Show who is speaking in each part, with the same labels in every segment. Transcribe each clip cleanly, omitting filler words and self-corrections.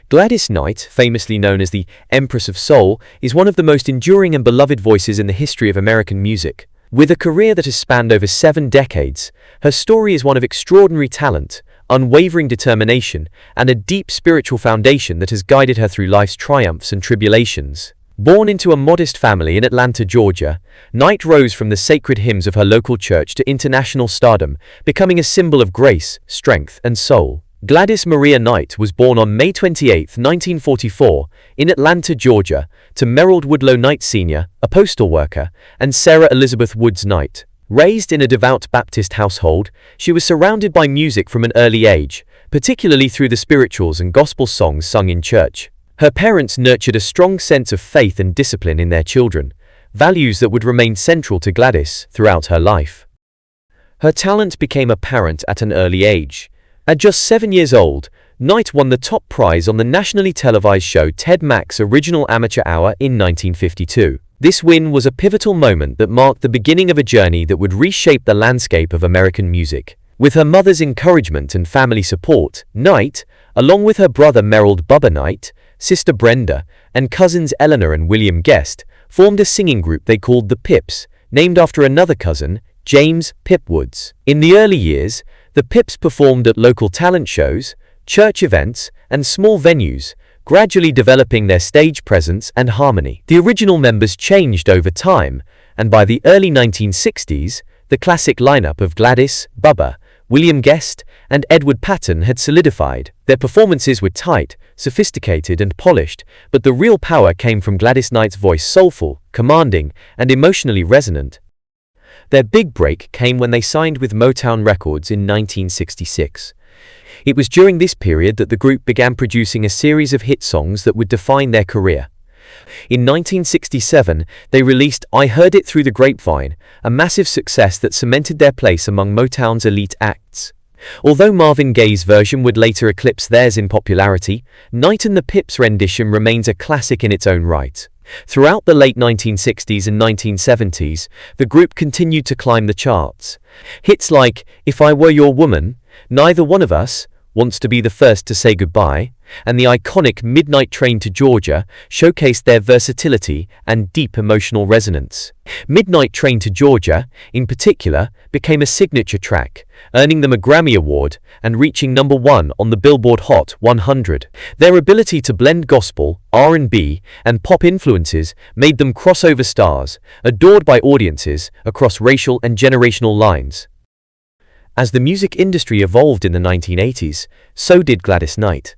Speaker 1: Gladys Knight, famously known as the Empress of Soul, is one of the most enduring and beloved voices in the history of American music. With a career that has spanned over 7 decades, her story is one of extraordinary talent, unwavering determination, and a deep spiritual foundation that has guided her through life's triumphs and tribulations. Born into a modest family in Atlanta, Georgia, Knight rose from the sacred hymns of her local church to international stardom, becoming a symbol of grace, strength, and soul. Gladys Maria Knight was born on May 28, 1944, in Atlanta, Georgia, to Merrill Woodlow Knight Sr., a postal worker, and Sarah Elizabeth Woods Knight. Raised in a devout Baptist household, she was surrounded by music from an early age, particularly through the spirituals and gospel songs sung in church. Her parents nurtured a strong sense of faith and discipline in their children, values that would remain central to Gladys throughout her life. Her talent became apparent at an early age. At just 7 years old, Knight won the top prize on the nationally televised show Ted Mack's Original Amateur Hour in 1952. This win was a pivotal moment that marked the beginning of a journey that would reshape the landscape of American music. With her mother's encouragement and family support, Knight, along with her brother Merrill Bubba Knight, sister Brenda, and cousins Eleanor and William Guest, formed a singing group they called the Pips, named after another cousin, James Pip Woods. In the early years, the Pips performed at local talent shows, church events, and small venues, gradually developing their stage presence and harmony. The original members changed over time, and by the early 1960s, the classic lineup of Gladys, Bubba, William Guest, and Edward Patton had solidified. Their performances were tight, sophisticated, and polished, but the real power came from Gladys Knight's voice, soulful, commanding, and emotionally resonant. Their big break came when they signed with Motown Records in 1966. It was during this period that the group began producing a series of hit songs that would define their career. In 1967, they released I Heard It Through the Grapevine, a massive success that cemented their place among Motown's elite acts. Although Marvin Gaye's version would later eclipse theirs in popularity, Knight and the Pips' rendition remains a classic in its own right. Throughout the late 1960s and 1970s, the group continued to climb the charts. Hits like If I Were Your Woman, Neither One of Us, Wants to Be the First to Say Goodbye, and the iconic Midnight Train to Georgia showcased their versatility and deep emotional resonance. Midnight Train to Georgia, in particular, became a signature track, earning them a Grammy Award and reaching #1 on the Billboard Hot 100. Their ability to blend gospel, R&B, and pop influences made them crossover stars, adored by audiences across racial and generational lines. As the music industry evolved in the 1980s, so did Gladys Knight.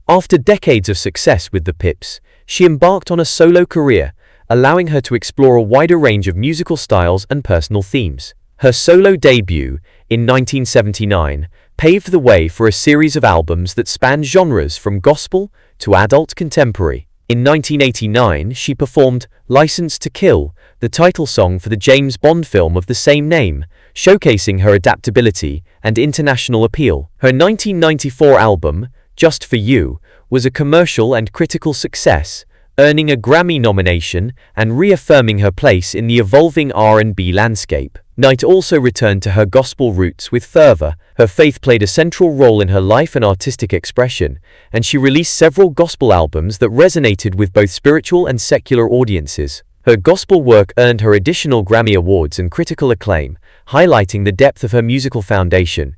Speaker 1: After decades of success with the Pips, she embarked on a solo career, allowing her to explore a wider range of musical styles and personal themes. Her solo debut, in 1979, paved the way for a series of albums that spanned genres from gospel to adult contemporary. In 1989, she performed License to Kill, the title song for the James Bond film of the same name, showcasing her adaptability and international appeal. Her 1994 album, Just For You, was a commercial and critical success, earning a Grammy nomination and reaffirming her place in the evolving R&B landscape. Knight also returned to her gospel roots with fervor. Her faith played a central role in her life and artistic expression, and she released several gospel albums that resonated with both spiritual and secular audiences. Her gospel work earned her additional Grammy Awards and critical acclaim, highlighting the depth of her musical foundation.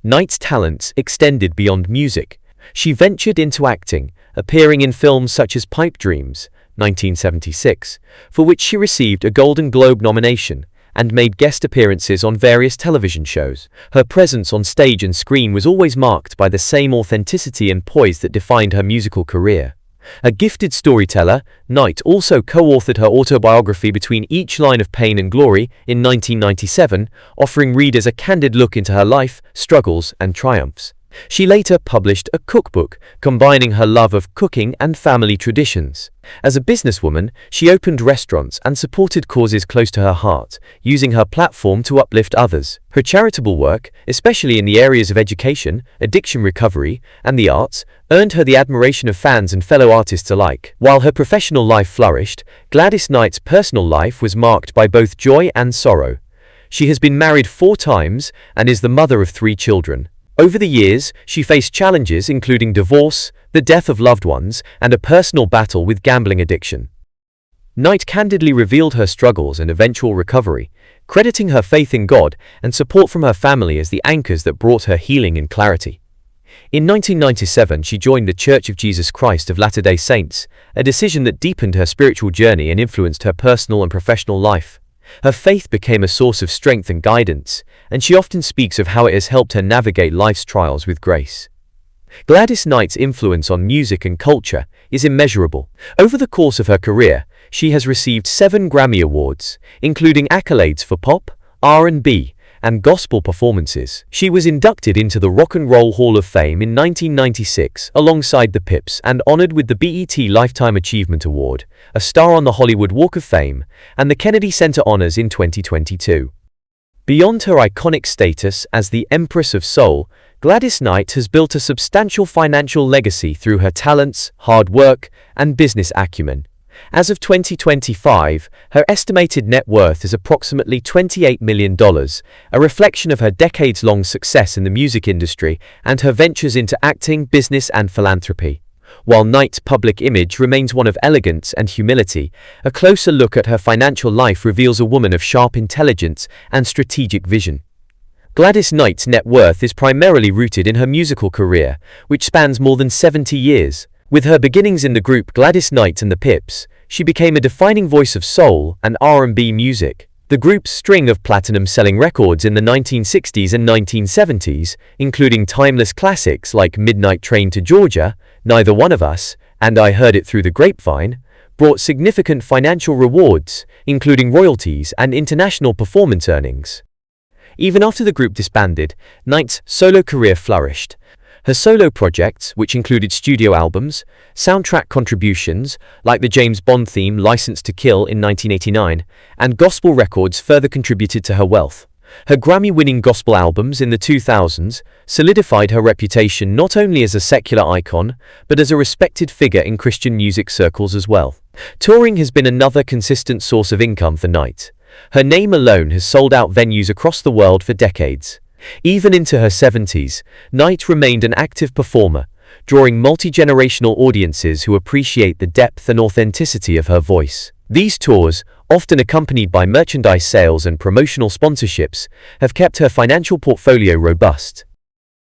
Speaker 1: Knight's talents extended beyond music. She ventured into acting, appearing in films such as Pipe Dreams, 1976, for which she received a Golden Globe nomination, and made guest appearances on various television shows. Her presence on stage and screen was always marked by the same authenticity and poise that defined her musical career. A gifted storyteller, Knight also co-authored her autobiography Between Each Line of Pain and Glory in 1997, offering readers a candid look into her life, struggles, and triumphs. She later published a cookbook, combining her love of cooking and family traditions. As a businesswoman, she opened restaurants and supported causes close to her heart, using her platform to uplift others. Her charitable work, especially in the areas of education, addiction recovery, and the arts, earned her the admiration of fans and fellow artists alike. While her professional life flourished, Gladys Knight's personal life was marked by both joy and sorrow. She has been married 4 times and is the mother of 3 children. Over the years, she faced challenges including divorce, the death of loved ones, and a personal battle with gambling addiction. Knight candidly revealed her struggles and eventual recovery, crediting her faith in God and support from her family as the anchors that brought her healing and clarity. In 1997, she joined the Church of Jesus Christ of Latter-day Saints, a decision that deepened her spiritual journey and influenced her personal and professional life. Her faith became a source of strength and guidance, and she often speaks of how it has helped her navigate life's trials with grace. Gladys Knight's influence on music and culture is immeasurable. Over the course of her career, she has received 7 Grammy Awards, including accolades for pop, R&B, and gospel performances. She was inducted into the Rock and Roll Hall of Fame in 1996 alongside the Pips and honored with the BET Lifetime Achievement Award, a star on the Hollywood Walk of Fame, and the Kennedy Center honors in 2022. Beyond her iconic status as the Empress of Soul, Gladys Knight has built a substantial financial legacy through her talents, hard work, and business acumen. As of 2025, her estimated net worth is approximately $28 million, a reflection of her decades-long success in the music industry and her ventures into acting, business, and philanthropy. While Knight's public image remains one of elegance and humility, a closer look at her financial life reveals a woman of sharp intelligence and strategic vision. Gladys Knight's net worth is primarily rooted in her musical career, which spans more than 70 years. With her beginnings in the group Gladys Knight and the Pips, she became a defining voice of soul and R&B music. The group's string of platinum-selling records in the 1960s and 1970s, including timeless classics like Midnight Train to Georgia, Neither One of Us, and I Heard It Through the Grapevine, brought significant financial rewards, including royalties and international performance earnings. Even after the group disbanded, Knight's solo career flourished. Her solo projects, which included studio albums, soundtrack contributions, like the James Bond theme License to Kill in 1989, and gospel records further contributed to her wealth. Her Grammy-winning gospel albums in the 2000s solidified her reputation not only as a secular icon, but as a respected figure in Christian music circles as well. Touring has been another consistent source of income for Knight. Her name alone has sold out venues across the world for decades. Even into her 70s, Knight remained an active performer, drawing multi-generational audiences who appreciate the depth and authenticity of her voice. These tours, often accompanied by merchandise sales and promotional sponsorships, have kept her financial portfolio robust.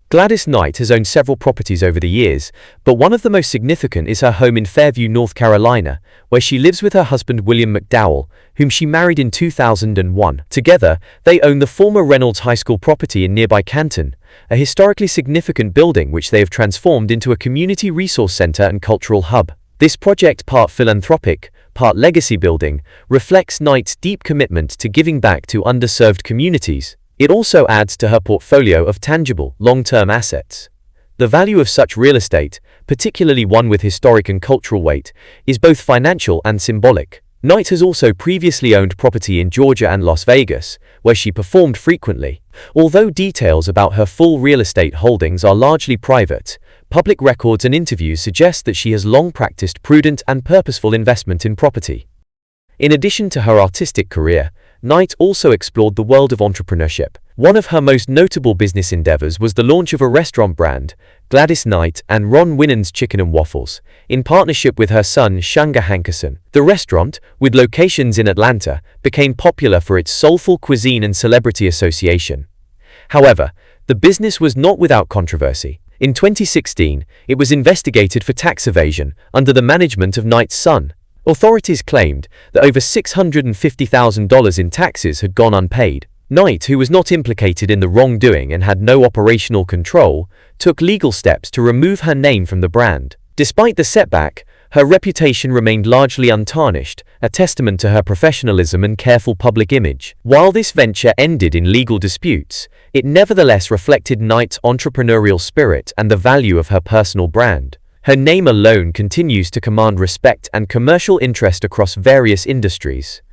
Speaker 1: Gladys Knight has owned several properties over the years, but one of the most significant is her home in Fairview, North Carolina, where she lives with her husband William McDowell, whom she married in 2001. Together, they own the former Reynolds High School property in nearby Canton, a historically significant building which they have transformed into a community resource center and cultural hub. This project, part philanthropic, part legacy building, reflects Knight's deep commitment to giving back to underserved communities. It also adds to her portfolio of tangible, long-term assets. The value of such real estate, particularly one with historic and cultural weight, is both financial and symbolic. Knight has also previously owned property in Georgia and Las Vegas, where she performed frequently. Although details about her full real estate holdings are largely private, public records and interviews suggest that she has long practiced prudent and purposeful investment in property. In addition to her artistic career, Knight also explored the world of entrepreneurship. One of her most notable business endeavors was the launch of a restaurant brand, Gladys Knight and Ron Winans Chicken and Waffles, in partnership with her son Shanga Hankerson. The restaurant, with locations in Atlanta, became popular for its soulful cuisine and celebrity association. However, the business was not without controversy. In 2016, it was investigated for tax evasion under the management of Knight's son. Authorities claimed that over $650,000 in taxes had gone unpaid. Knight, who was not implicated in the wrongdoing and had no operational control, took legal steps to remove her name from the brand. Despite the setback, her reputation remained largely untarnished, a testament to her professionalism and careful public image. While this venture ended in legal disputes, it nevertheless reflected Knight's entrepreneurial spirit and the value of her personal brand. Her name alone continues to command respect and commercial interest across various industries.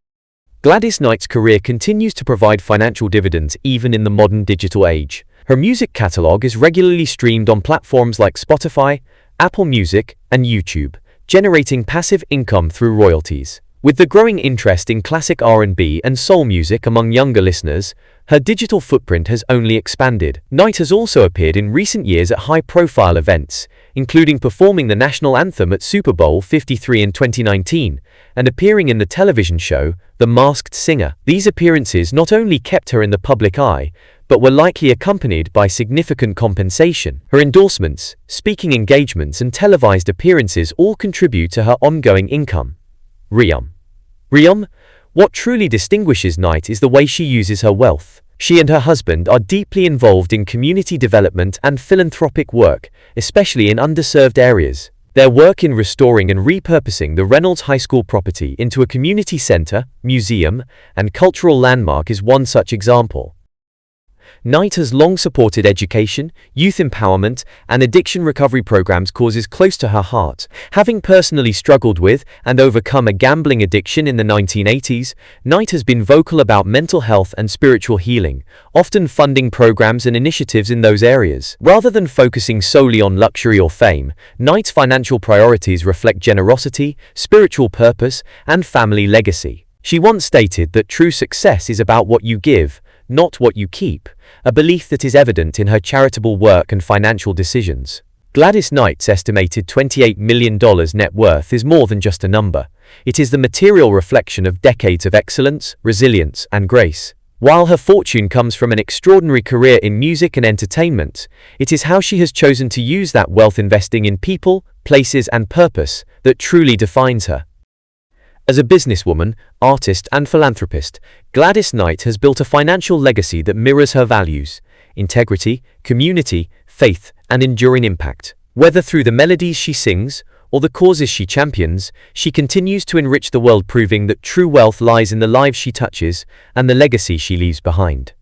Speaker 1: Gladys Knight's career continues to provide financial dividends even in the modern digital age. Her music catalog is regularly streamed on platforms like Spotify, Apple Music, and YouTube, generating passive income through royalties. With the growing interest in classic R&B and soul music among younger listeners, her digital footprint has only expanded. Knight has also appeared in recent years at high-profile events, including performing the national anthem at Super Bowl 53 in 2019 and appearing in the television show The Masked Singer. These appearances not only kept her in the public eye, but were likely accompanied by significant compensation. Her endorsements, speaking engagements, and televised appearances all contribute to her ongoing income. Riyam, what truly distinguishes Knight is the way she uses her wealth. She and her husband are deeply involved in community development and philanthropic work, especially in underserved areas. Their work in restoring and repurposing the Reynolds High School property into a community center, museum, and cultural landmark is one such example. Knight has long supported education, youth empowerment, and addiction recovery programs causes close to her heart. Having personally struggled with and overcome a gambling addiction in the 1980s, Knight has been vocal about mental health and spiritual healing, often funding programs and initiatives in those areas. Rather than focusing solely on luxury or fame, Knight's financial priorities reflect generosity, spiritual purpose, and family legacy. She once stated that true success is about what you give, not what you keep, a belief that is evident in her charitable work and financial decisions. Gladys Knight's estimated $28 million net worth is more than just a number. It is the material reflection of decades of excellence, resilience, and grace. While her fortune comes from an extraordinary career in music and entertainment, it is how she has chosen to use that wealth investing in people, places, and purpose that truly defines her. As a businesswoman, artist, and philanthropist, Gladys Knight has built a financial legacy that mirrors her values: integrity, community, faith, and enduring impact. Whether through the melodies she sings or the causes she champions, she continues to enrich the world, proving that true wealth lies in the lives she touches and the legacy she leaves behind.